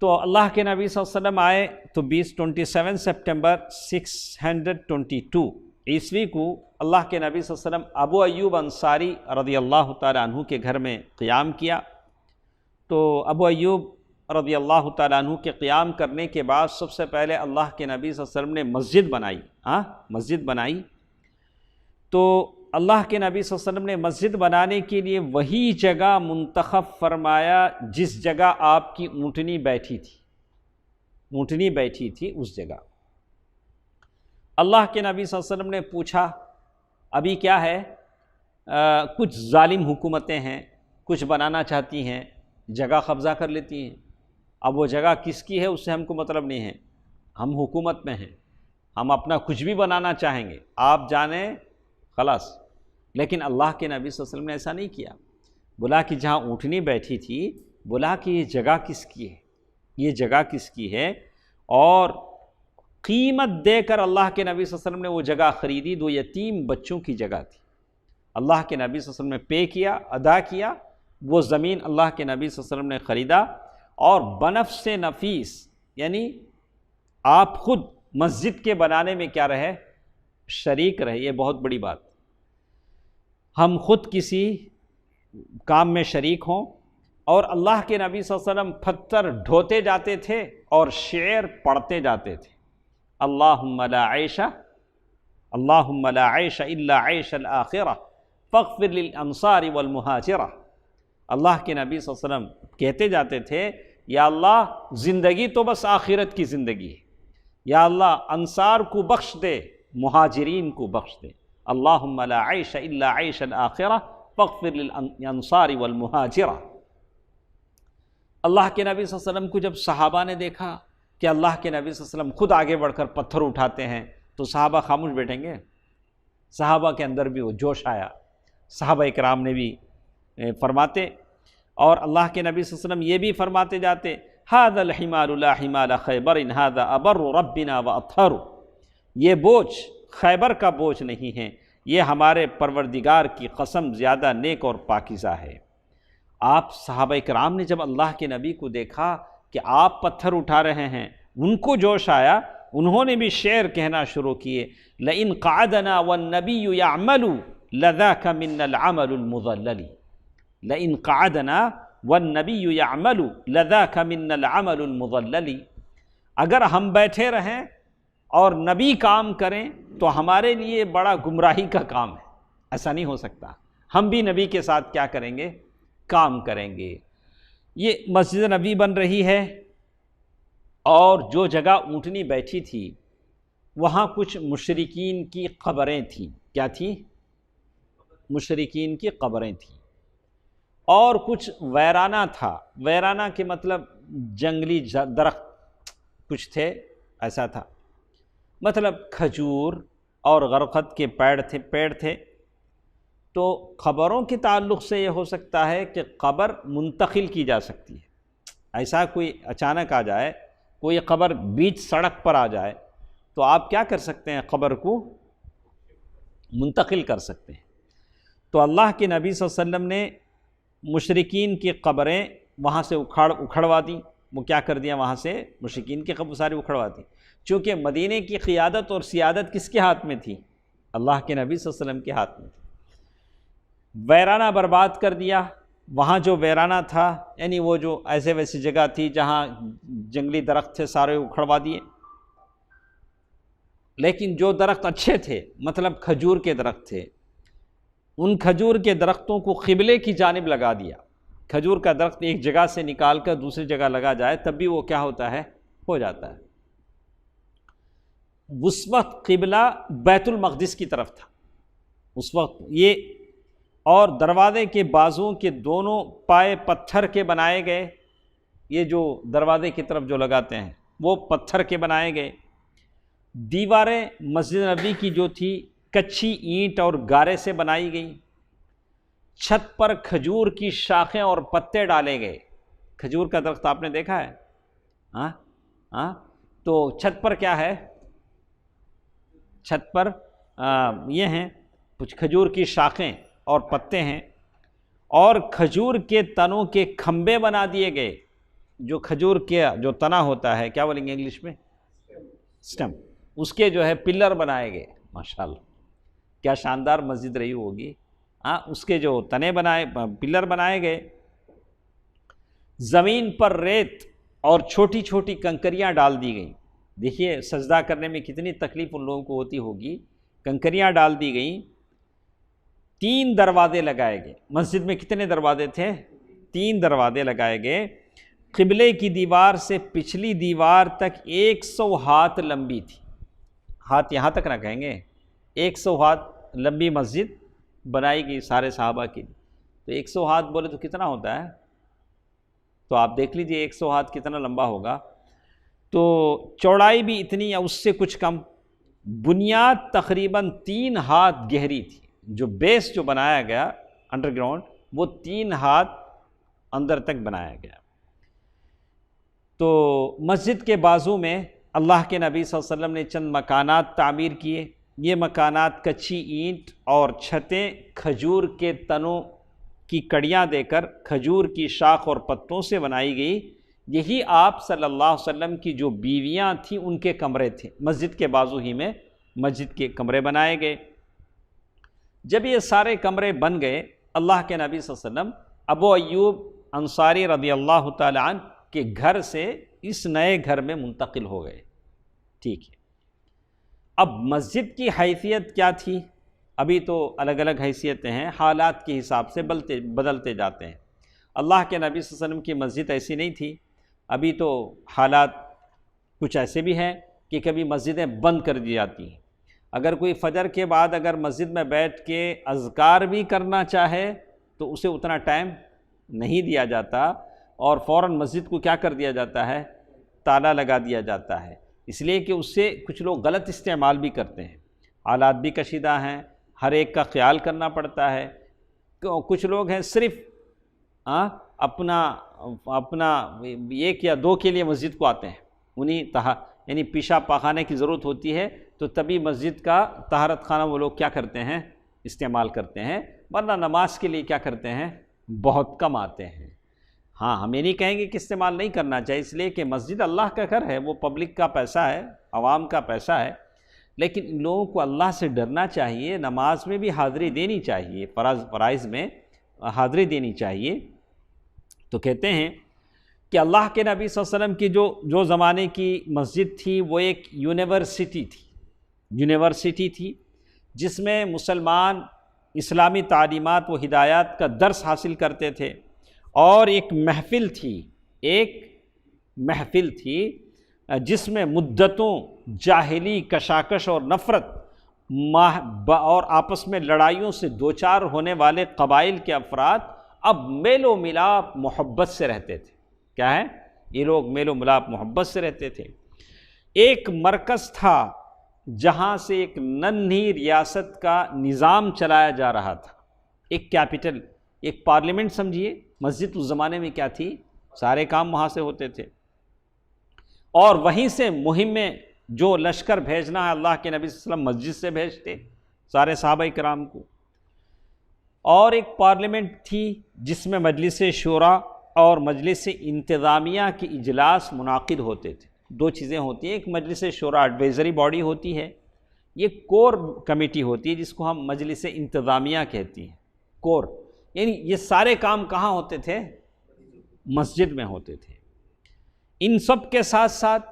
تو اللہ کے نبی صلی اللہ علیہ وسلم آئے تو 27 سپٹمبر 622 عیسوی کو اللہ کے نبی صلی اللہ علیہ وسلم ابو ایوب انصاری رضی اللہ تعالیٰ عنہ کے گھر میں قیام کیا۔ تو ابو ایوب رضی اللہ تعالیٰ عنہ کے قیام کرنے کے بعد سب سے پہلے اللہ کے نبی صلی اللہ علیہ وسلم نے مسجد بنائی۔ تو اللہ کے نبی صلی اللہ علیہ وسلم نے مسجد بنانے کے لیے وہی جگہ منتخب فرمایا جس جگہ آپ کی اونٹنی بیٹھی تھی، اس جگہ۔ اللہ کے نبی صلی اللہ علیہ وسلم نے پوچھا، ابھی کیا ہے، کچھ ظالم حکومتیں ہیں، کچھ بنانا چاہتی ہیں، جگہ قبضہ کر لیتی ہیں۔ اب وہ جگہ کس کی ہے اس سے ہم کو مطلب نہیں ہے، ہم حکومت میں ہیں، ہم اپنا کچھ بھی بنانا چاہیں گے، آپ جانیں خلاص. لیکن اللہ کے نبی صلی اللہ علیہ وسلم نے ایسا نہیں کیا. بولا کہ جہاں اونٹنی بیٹھی تھی، بولا کہ یہ جگہ کس کی ہے، یہ جگہ کس کی ہے، اور قیمت دے کر اللہ کے نبی صلی اللہ علیہ وسلم نے وہ جگہ خریدی. 2 یتیم بچوں کی جگہ تھی. اللہ کے نبی صلی اللہ علیہ وسلم نے پے کیا، ادا کیا. وہ زمین اللہ کے نبی صلی اللہ علیہ وسلم نے خریدا، اور بنفس نفیس، یعنی آپ خود مسجد کے بنانے میں کیا رہے، شریک رہے. یہ بہت بڑی بات. ہم خود کسی کام میں شریک ہوں، اور اللہ کے نبی صلی اللہ علیہ وسلم پتھر ڈھوتے جاتے تھے اور شعر پڑھتے جاتے تھے. اللہم لا عیش الا عیش الآخرہ فاغفر للانصار والمہاجرہ. اللہ کے نبی صلی اللہ علیہ وسلم کہتے جاتے تھے، یا اللہ زندگی تو بس آخرت کی زندگی ہے، یا اللہ انصار کو بخش دے، مہاجرین کو بخش دے. اللہم لا عیش الا عیش الآخرہ فاغفر للانصار والمہاجرہ. اللہ کے نبی صلی اللہ علیہ وسلم کو جب صحابہ نے دیکھا کہ اللہ کے نبی صلی اللہ علیہ وسلم خود آگے بڑھ کر پتھر اٹھاتے ہیں، تو صحابہ خاموش بیٹھیں گے؟ صحابہ کے اندر بھی وہ جوش آیا. صحابہ اکرام نے بھی فرماتے، اور اللہ کے نبی صلی اللہ علیہ وسلم یہ بھی فرماتے جاتے، ھذا الحمال لا حمال خیبر ھذا ابر ربنا واطہر. یہ بوجھ خیبر کا بوجھ نہیں ہے، یہ ہمارے پروردگار کی قسم زیادہ نیک اور پاکیزہ ہے. آپ صحابہ کرام نے جب اللہ کے نبی کو دیکھا کہ آپ پتھر اٹھا رہے ہیں، ان کو جوش آیا. انہوں نے بھی شعر کہنا شروع کیے، لئن قعدنا والنبی یعمل لذاک من العمل المضلل. لئن قعدنا والنبی یعمل لذاک من العمل المضلل. اگر ہم بیٹھے رہیں اور نبی کام کریں تو ہمارے لیے بڑا گمراہی کا کام ہے. ایسا نہیں ہو سکتا. ہم بھی نبی کے ساتھ کیا کریں گے، کام کریں گے. یہ مسجد نبی بن رہی ہے، اور جو جگہ اونٹنی بیٹھی تھی وہاں کچھ مشرکین کی قبریں تھیں. کیا تھی؟ مشرکین کی قبریں تھیں. اور کچھ ویرانہ تھا. ویرانہ کے مطلب جنگلی درخت کچھ تھے، ایسا تھا. مطلب کھجور اور غرقد کے پیڑ تھے. تو قبروں کے تعلق سے یہ ہو سکتا ہے کہ قبر منتقل کی جا سکتی ہے. ایسا کوئی اچانک آ جائے، کوئی قبر بیچ سڑک پر آ جائے، تو آپ کیا کر سکتے ہیں، قبر کو منتقل کر سکتے ہیں. تو اللہ کے نبی صلی اللہ علیہ وسلم نے مشرکین کی قبریں وہاں سے اکھڑوا دیں. وہ کیا کر دیا، وہاں سے مشرکین کی قبر ساری اکھڑوا دی. چونکہ مدینے کی قیادت اور سیادت کس کے ہاتھ میں تھی، اللہ کے نبی صلی اللہ علیہ وسلم کے ہاتھ میں تھی. ویرانہ برباد کر دیا. وہاں جو ویرانہ تھا، یعنی وہ جو ایسے ویسی جگہ تھی جہاں جنگلی درخت تھے، سارے اکھڑوا دیے. لیکن جو درخت اچھے تھے، مطلب کھجور کے درخت تھے، ان کھجور کے درختوں کو قبلے کی جانب لگا دیا. کھجور کا درخت ایک جگہ سے نکال کر دوسری جگہ لگا جائے تب بھی وہ کیا ہوتا ہے، ہو جاتا ہے. اس وقت قبلہ بیت المقدس کی طرف تھا اس وقت یہ. اور دروازے کے بازوؤں کے دونوں پائے پتھر کے بنائے گئے. یہ جو دروازے کی طرف جو لگاتے ہیں وہ پتھر کے بنائے گئے. دیواریں مسجد نبی کی جو تھی کچی اینٹ اور گارے سے بنائی گئی. چھت پر کھجور کی شاخیں اور پتے ڈالے گئے. کھجور کا درخت آپ نے دیکھا ہے؟ ہاں. تو چھت پر کیا ہے، چھت پر یہ ہیں کچھ کھجور کی شاخیں اور پتے ہیں. اور کھجور کے تنوں کے کھمبے بنا دیے گئے. جو کھجور کے جو تنا ہوتا ہے، کیا بولیں گے انگلش میں، سٹم، اس کے جو ہے پلر بنائے گئے. ماشاءاللہ کیا شاندار مسجد رہی ہوگی. اس کے جو تنے بنائے، پلر بنائے گئے. زمین پر ریت اور چھوٹی چھوٹی کنکریاں ڈال دی گئیں. دیکھیے سجدہ کرنے میں کتنی تکلیف ان لوگوں کو ہوتی ہوگی. کنکریاں ڈال دی گئیں. 3 دروازے لگائے گئے. مسجد میں کتنے دروازے تھے؟ 3 دروازے لگائے گئے. قبلے کی دیوار سے پچھلی دیوار تک 100 ہاتھ لمبی تھی. ہاتھ یہاں تک نہ کہیں گے، 100 ہاتھ لمبی مسجد بنائی گئی سارے صحابہ کی. تو 100 ہاتھ بولے تو کتنا ہوتا ہے، تو آپ دیکھ لیجئے 100 ہاتھ کتنا لمبا ہوگا. تو چوڑائی بھی اتنی یا اس سے کچھ کم. بنیاد تقریباً 3 ہاتھ گہری تھی، جو بیس جو بنایا گیا انڈر گراؤنڈ وہ 3 ہاتھ اندر تک بنایا گیا۔ تو مسجد کے بازو میں اللہ کے نبی صلی اللہ علیہ وسلم نے چند مکانات تعمیر کیے۔ یہ مکانات کچی اینٹ اور چھتیں کھجور کے تنوں کی کڑیاں دے کر کھجور کی شاخ اور پتوں سے بنائی گئی۔ یہی آپ صلی اللہ علیہ وسلم کی جو بیویاں تھیں ان کے کمرے تھے، مسجد کے بازو ہی میں مسجد کے کمرے بنائے گئے۔ جب یہ سارے کمرے بن گئے، اللہ کے نبی صلی اللہ علیہ وسلم ابو ایوب انصاری رضی اللہ تعالی عنہ کے گھر سے اس نئے گھر میں منتقل ہو گئے۔ ٹھیک ہے، اب مسجد کی حیثیت کیا تھی؟ ابھی تو الگ الگ حیثیتیں ہیں، حالات کے حساب سے بدلتے جاتے ہیں۔ اللہ کے نبی صلی اللہ علیہ وسلم کی مسجد ایسی نہیں تھی، ابھی تو حالات کچھ ایسے بھی ہیں کہ کبھی مسجدیں بند کر دی جاتی ہیں۔ اگر کوئی فجر کے بعد اگر مسجد میں بیٹھ کے اذکار بھی کرنا چاہے تو اسے اتنا ٹائم نہیں دیا جاتا، اور فوراً مسجد کو کیا کر دیا جاتا ہے؟ تالا لگا دیا جاتا ہے، اس لیے کہ اس سے کچھ لوگ غلط استعمال بھی کرتے ہیں۔ حالات بھی کشیدہ ہیں، ہر ایک کا خیال کرنا پڑتا ہے۔ کچھ لوگ ہیں صرف اپنا 1 یا 2 کے لیے مسجد کو آتے ہیں، انہیں یعنی پیشاب پاخانے کی ضرورت ہوتی ہے تو تبھی مسجد کا طہارت خانہ وہ لوگ کیا کرتے ہیں؟ استعمال کرتے ہیں، ورنہ نماز کے لیے کیا کرتے ہیں؟ بہت کم آتے ہیں۔ ہاں، ہم یہ نہیں کہیں گے کہ استعمال نہیں کرنا چاہیے، اس لیے کہ مسجد اللہ کا گھر ہے، وہ پبلک کا پیسہ ہے، عوام کا پیسہ ہے، لیکن ان لوگوں کو اللہ سے ڈرنا چاہیے، نماز میں بھی حاضری دینی چاہیے، فرائض میں حاضری دینی چاہیے۔ تو کہتے ہیں کہ اللہ کے نبی صلی اللہ علیہ وسلم کی جو زمانے کی مسجد تھی وہ ایک یونیورسٹی تھی جس میں مسلمان اسلامی تعلیمات و ہدایات کا درس حاصل کرتے تھے، اور ایک محفل تھی جس میں مدتوں جاہلی کشاکش اور نفرت اور آپس میں لڑائیوں سے دوچار ہونے والے قبائل کے افراد اب میل و ملاپ محبت سے رہتے تھے۔ کیا ہے؟ یہ لوگ میل و ملاپ محبت سے رہتے تھے۔ ایک مرکز تھا جہاں سے ایک ننھی ریاست کا نظام چلایا جا رہا تھا، ایک کیپٹل، ایک پارلیمنٹ سمجھیے۔ مسجد اس زمانے میں کیا تھی؟ سارے کام وہاں سے ہوتے تھے، اور وہیں سے مہم میں جو لشکر بھیجنا ہے اللہ کے نبی صلی اللہ علیہ وسلم مسجد سے بھیجتے سارے صحابہ کرام کو۔ اور ایک پارلیمنٹ تھی جس میں مجلس شورا اور مجلس انتظامیہ کی اجلاس منعقد ہوتے تھے۔ 2 چیزیں ہوتی ہیں، ایک مجلس شورا ایڈوائزری باڈی ہوتی ہے، یہ کور کمیٹی ہوتی ہے جس کو ہم مجلس انتظامیہ کہتی ہیں، کور، یعنی یہ سارے کام کہاں ہوتے تھے؟ مسجد میں ہوتے تھے۔ ان سب کے ساتھ ساتھ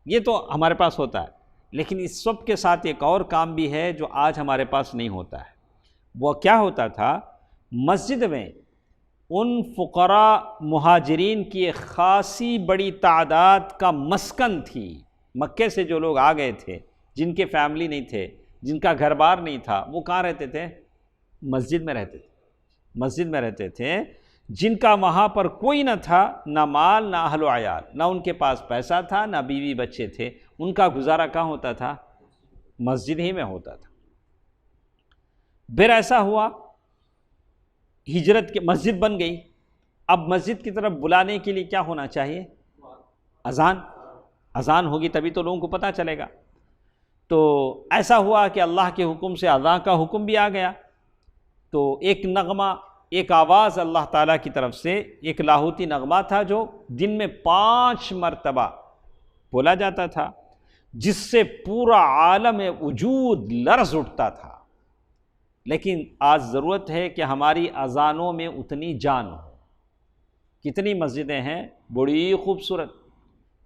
یہ تو ہمارے پاس ہوتا ہے، لیکن اس سب کے ساتھ ایک اور کام بھی ہے جو آج ہمارے پاس نہیں ہوتا ہے۔ وہ کیا ہوتا تھا؟ مسجد میں ان فقراء مہاجرین کی ایک خاصی بڑی تعداد کا مسکن تھی۔ مکے سے جو لوگ آ گئے تھے، جن کے فیملی نہیں تھے، جن کا گھر بار نہیں تھا، وہ کہاں رہتے تھے؟ مسجد میں رہتے تھے۔ مسجد میں رہتے تھے، جن کا وہاں پر کوئی نہ تھا، نہ مال نہ اہل و عیال، نہ ان کے پاس پیسہ تھا نہ بیوی بچے تھے، ان کا گزارا کہاں ہوتا تھا؟ مسجد ہی میں ہوتا تھا۔ پھر ایسا ہوا، ہجرت کے مسجد بن گئی، اب مسجد کی طرف بلانے کے لیے کیا ہونا چاہیے؟ اذان ہوگی تبھی تو لوگوں کو پتہ چلے گا۔ تو ایسا ہوا کہ اللہ کے حکم سے اذان کا حکم بھی آ گیا، تو ایک نغمہ، ایک آواز اللہ تعالیٰ کی طرف سے، ایک لاہوتی نغمہ تھا جو دن میں 5 مرتبہ بولا جاتا تھا، جس سے پورا عالم وجود لرز اٹھتا تھا۔ لیکن آج ضرورت ہے کہ ہماری اذانوں میں اتنی جان ہو۔ کتنی مسجدیں ہیں بڑی خوبصورت،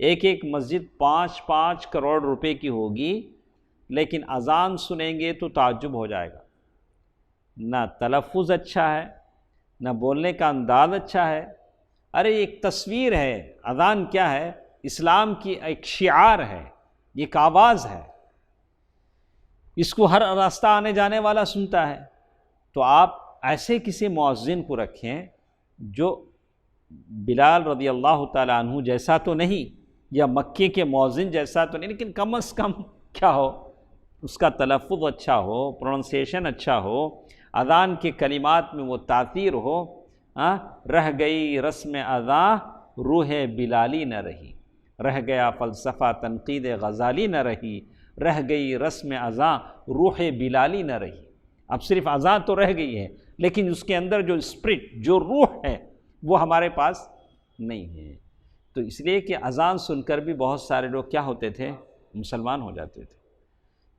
ایک مسجد 5 کروڑ روپے کی ہوگی، لیکن اذان سنیں گے تو تعجب ہو جائے گا۔ نہ تلفظ اچھا ہے، نہ بولنے کا انداز اچھا ہے۔ ارے ایک تصویر ہے، اذان کیا ہے؟ اسلام کی ایک شعار ہے، ایک آواز ہے، اس کو ہر راستہ آنے جانے والا سنتا ہے۔ تو آپ ایسے کسی مؤذن کو رکھیں جو بلال رضی اللہ تعالیٰ عنہ جیسا تو نہیں، یا مکے کے مؤذن جیسا تو نہیں، لیکن کم از کم کیا ہو؟ اس کا تلفظ اچھا ہو، پروننسیشن اچھا ہو، اذان کے کلمات میں وہ تاثیر ہو، رہ گئی رسم اذاں روح بلالی نہ رہی، رہ گیا فلسفہ تنقید غزالی نہ رہی، رہ گئی رسم اذاں روح بلالی نہ رہی۔ اب صرف اذاں تو رہ گئی ہے، لیکن اس کے اندر جو اسپرٹ، جو روح ہے، وہ ہمارے پاس نہیں ہے۔ تو اس لیے کہ اذان سن کر بھی بہت سارے لوگ کیا ہوتے تھے؟ مسلمان ہو جاتے تھے۔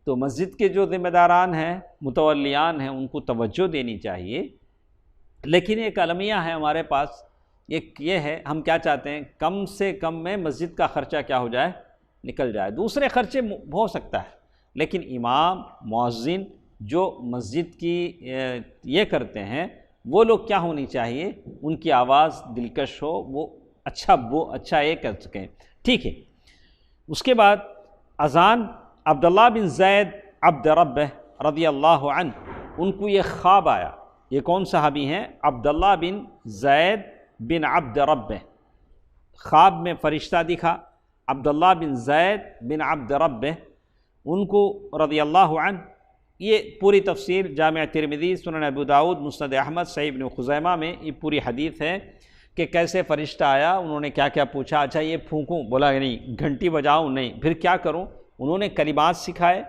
تو مسجد کے جو ذمہ داران ہیں، متولیان ہیں، ان کو توجہ دینی چاہیے۔ لیکن ایک المیہ ہے ہمارے پاس، ایک یہ ہے، ہم کیا چاہتے ہیں؟ کم سے کم میں مسجد کا خرچہ کیا ہو جائے؟ نکل جائے۔ دوسرے خرچے ہو سکتا ہے، لیکن امام، مؤذن جو مسجد کی یہ کرتے ہیں، وہ لوگ کیا ہونی چاہیے؟ ان کی آواز دلکش ہو، وہ اچھا یہ کر سکیں۔ ٹھیک ہے۔ اس کے بعد اذان، عبداللہ بن زید عبد ربہ رضی اللہ عنہ، ان کو یہ خواب آیا۔ یہ کون صحابی ہیں؟ عبداللہ بن زید بن عبد ربہ۔ خواب میں فرشتہ دکھا، عبداللہ بن زید بن عبد ربہ، ان کو رضی اللہ عنہ۔ یہ پوری تفسیر جامع ترمذی، سنن ابو داؤد، مسند احمد، صحیح ابن خزیمہ میں یہ پوری حدیث ہے کہ کیسے فرشتہ آیا، انہوں نے کیا کیا پوچھا۔ اچھا یہ پھونکوں؟ بولا نہیں۔ گھنٹی بجاؤں؟ نہیں۔ پھر کیا کروں؟ انہوں نے کلمات سکھائے،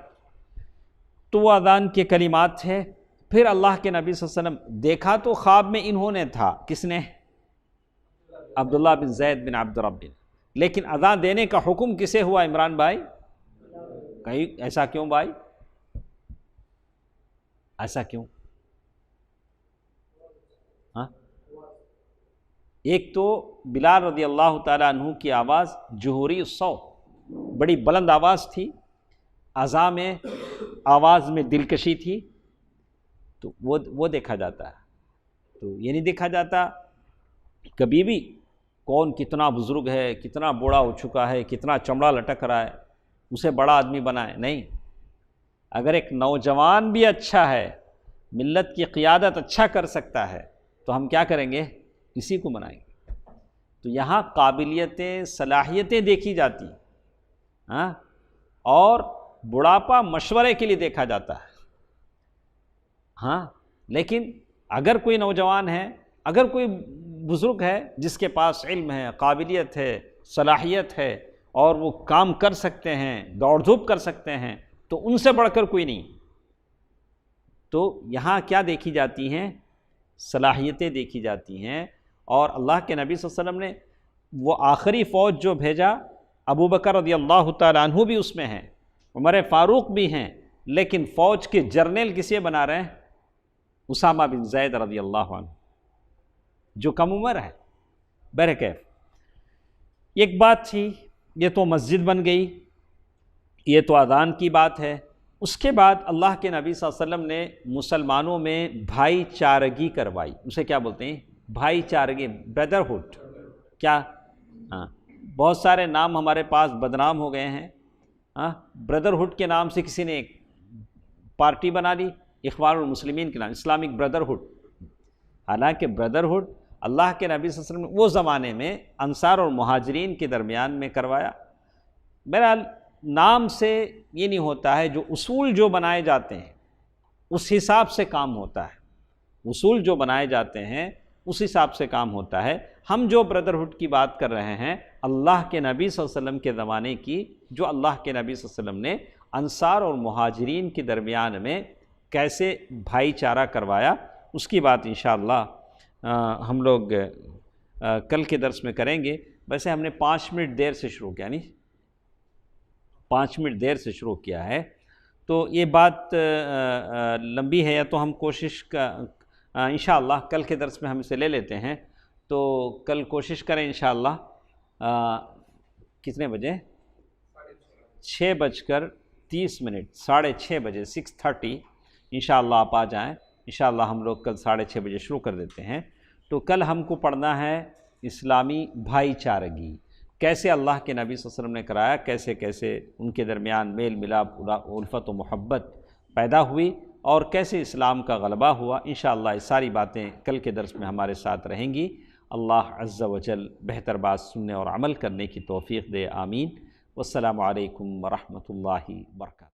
تو وہ اذان کے کلمات تھے۔ پھر اللہ کے نبی صلی اللہ علیہ وسلم دیکھا تو خواب میں انہوں نے تھا، کس نے؟ عبداللہ بن زید بن عبد رب۔ لیکن اذان دینے کا حکم کسے ہوا عمران بھائی؟ کہیں ایسا کیوں بھائی؟ ایسا کیوں؟ ہاں، ایک تو بلال رضی اللہ تعالیٰ عنہ کی آواز جہوری الصوت، بڑی بلند آواز تھی، اذان میں آواز میں دلکشی تھی، تو وہ دیکھا جاتا ہے۔ تو یہ نہیں دیکھا جاتا کبھی بھی کون کتنا بزرگ ہے، کتنا بوڑھا ہو چکا ہے، کتنا چمڑا لٹک رہا ہے، اسے بڑا آدمی بنائے، نہیں۔ اگر ایک نوجوان بھی اچھا ہے، ملت کی قیادت اچھا کر سکتا ہے، تو ہم کیا کریں گے؟ اسی کو بنائیں گے۔ تو یہاں قابلیتیں، صلاحیتیں دیکھی جاتی ہیں، ہاں، اور بڑھاپا مشورے کے لیے دیکھا جاتا ہے، ہاں۔ لیکن اگر کوئی نوجوان ہے، اگر کوئی بزرگ ہے جس کے پاس علم ہے، قابلیت ہے، صلاحیت ہے، اور وہ کام کر سکتے ہیں، دوڑ دھوپ کر سکتے ہیں، تو ان سے بڑھ کر کوئی نہیں۔ تو یہاں کیا دیکھی جاتی ہیں؟ صلاحیتیں دیکھی جاتی ہیں۔ اور اللہ کے نبی صلی اللہ علیہ وسلم نے وہ آخری فوج جو بھیجا، ابو بکر رضی اللہ تعالیٰ عنہ بھی اس میں ہیں، عمر فاروق بھی ہیں، لیکن فوج کے جرنیل کسے بنا رہے ہیں؟ اسامہ بن زید رضی اللہ عنہ، جو کم عمر ہے۔ بہرکیف ایک بات تھی، یہ تو مسجد بن گئی، یہ تو اذان کی بات ہے۔ اس کے بعد اللہ کے نبی صلی اللہ علیہ وسلم نے مسلمانوں میں بھائی چارگی کروائی۔ اسے کیا بولتے ہیں؟ بھائی چارگی، بردرہڈ۔ کیا؟ ہاں، بہت سارے نام ہمارے پاس بدنام ہو گئے ہیں۔ ہاں، بردرہڈ کے نام سے کسی نے ایک پارٹی بنا لی، اخوان المسلمین کے نام، اسلامک بردرہڈ۔ حالانکہ بردرہڈ اللہ کے نبی صلی اللہ علیہ وسلم نے وہ زمانے میں انصار اور مہاجرین کے درمیان میں کروایا۔ بہرحال نام سے یہ نہیں ہوتا ہے، جو اصول جو بنائے جاتے ہیں اس حساب سے کام ہوتا ہے، اصول جو بنائے جاتے ہیں اس حساب سے کام ہوتا ہے۔ ہم جو بردرہڈ کی بات کر رہے ہیں، اللہ کے نبی صلی اللہ علیہ وسلم کے زمانے کی، جو اللہ کے نبی صلی اللہ علیہ وسلم نے انصار اور مہاجرین کے درمیان میں کیسے بھائی چارہ کروایا، اس کی بات انشاءاللہ ہم لوگ کل کے درس میں کریں گے۔ ویسے ہم نے 5 منٹ دیر سے شروع کیا، نہیں 5 منٹ دیر سے شروع کیا ہے، تو یہ بات لمبی ہے، یا تو ہم کوشش کا انشاءاللہ کل کے درس میں ہم اسے لے لیتے ہیں۔ تو کل کوشش کریں انشاءاللہ کتنے بجے؟ 6:30، 6:30 بجے، 6:30 انشاءاللہ آپ آ جائیں۔ انشاءاللہ ہم لوگ کل 6:30 بجے شروع کر دیتے ہیں۔ تو کل ہم کو پڑھنا ہے اسلامی بھائی چارگی، کیسے اللہ کے نبی صلی اللہ علیہ وسلم نے کرایا، کیسے کیسے ان کے درمیان میل ملاپ، الفت و محبت پیدا ہوئی، اور کیسے اسلام کا غلبہ ہوا۔ انشاءاللہ یہ ساری باتیں کل کے درس میں ہمارے ساتھ رہیں گی۔ اللہ عز و جل بہتر بات سننے اور عمل کرنے کی توفیق دے، آمین۔ والسلام علیکم ورحمۃ اللہ وبرکاتہ۔